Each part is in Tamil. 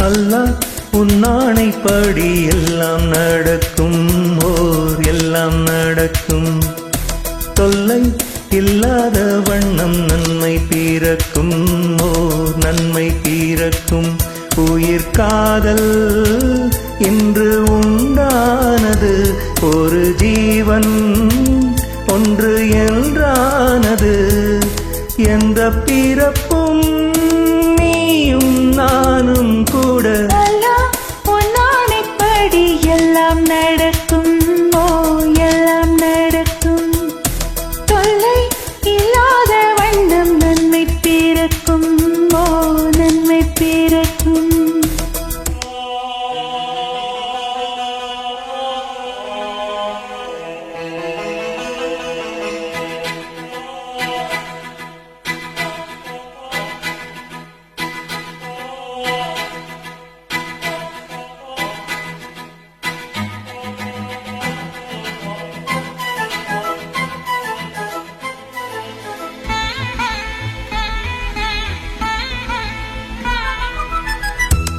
அல்லாஹ் உன்னானைப்படி எல்லாம் நடக்கும் எல்லாம் நடக்கும். தொல்லை இல்லாத வண்ணம் நன்மை பிறக்கும் நன்மை பிறக்கும். உயிர் காதல் இன்று உண்டானது, ஒரு ஜீவன் ஒன்று என்றானது. எந்த பிறப்பும் நீயும் நானும் கூட அல்லாஹ் உன்னானைப்படி எல்லாம் நடக்கும் எல்லாம் நடக்கும். தொல்லை இல்லாத வண்ணம் நன்மை பிறக்கும் நன்மை பிறக்கும்.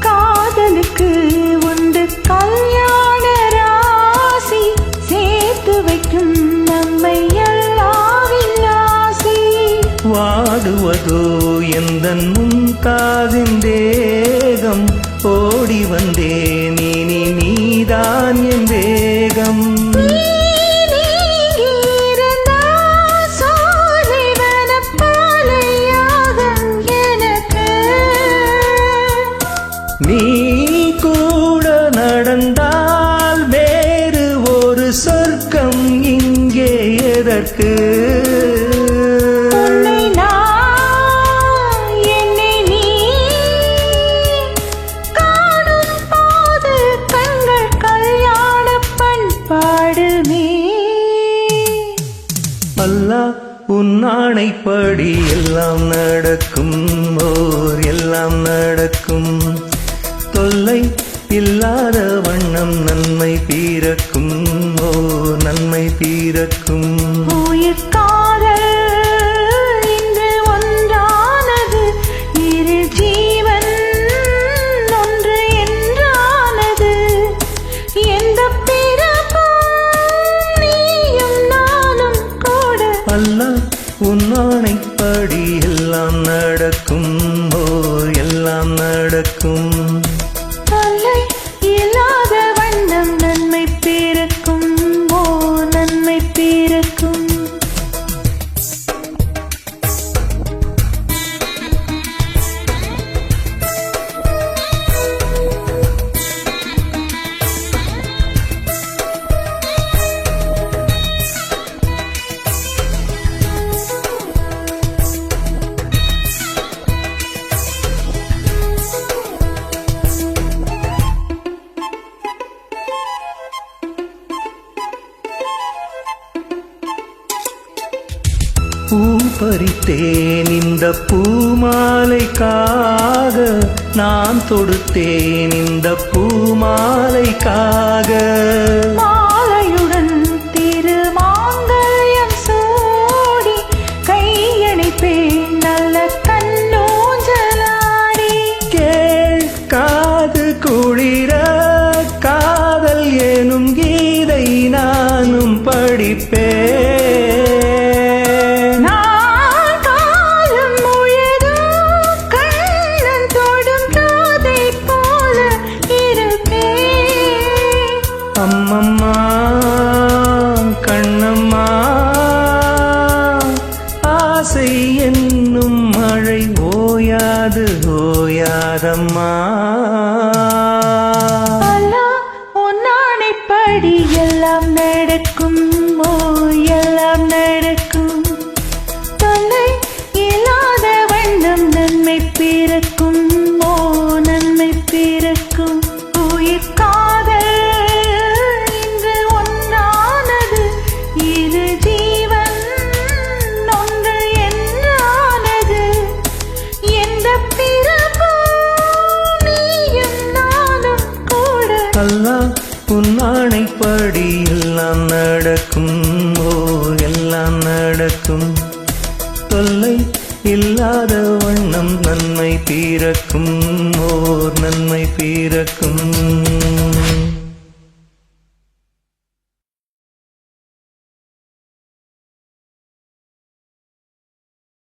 காதலுக்கு உண்டு கல்யாண ராசி, சேர்த்து வைக்கும் நம்மை எல்லாவின் ஆசி. வாடுவதோ எந்தன் முன்காதின் தேகம், ஓடி வந்தேன் இனி நீதான் என் வேகம். நீ கூட நடந்தால் வேறு ஒரு சொர்க்கம் இங்கே எதற்கு? என்னை நீ காணும் போது கண்கள் கல்யாண பண்பாடுமே. அல்லாஹ் உன்னானைப்படி எல்லாம் நடக்கும் எல்லாம் நடக்கும். தொல்லை இல்லாத வண்ணம் நன்மை பிறக்கும் நன்மை பிறக்கும். உயிர் காதல் இன்று ஒன்றானது, இரு ஜீவன் ஒன்று என்றானது. எந்த பிறப்பும் நீயும் நானும் கூட அல்லாஹ் உன்னானைப்படி எல்லாம் நடக்கும் எல்லாம் நடக்கும். தொல்லை இல்லாத வண்ணம் நன்மை பிறக்கும் நன்மை பிறக்கும். பூ பறித்தேன் இந்த பூமாலைக்காக, நான் தொடுத்தேன் இந்த பூமாலைக்காக. மாலையுடன் திருமாங்கல்யம் சூடி, கையணைப்பேன் நல்ல கண்ணூஞ்சலாடி. கேட்காது குளிர காதல் எனும் கீதை நானும் படிப்பேன். அம்மம்மா கண்ணம்மா, ஆசை என்னும் மழை ஓயாது ஓயாதம்மா. அல்லாஹ் உன்னானைப்படி எல்லாம் நடக்கும் எல்லாம் நடக்கும். தொல்லை இல்லாத வண்ணம் நன்மை பிறக்கும் நன்மை பிறக்கும். உயிர் காதல் இன்று ஒன்றானது, இரு ஜீவன் ஒன்று என்றானது. எந்த பிறப்பும் நீயும் நானும் கூட அல்லாஹ் உன்னானைப்படி எல்லாம் நடக்கும் எல்லாம் நடக்கும். தொல்லை இல்லாத வண்ணம் நன்மை பிறக்கும் ஓர் நன்மை பிறக்கும்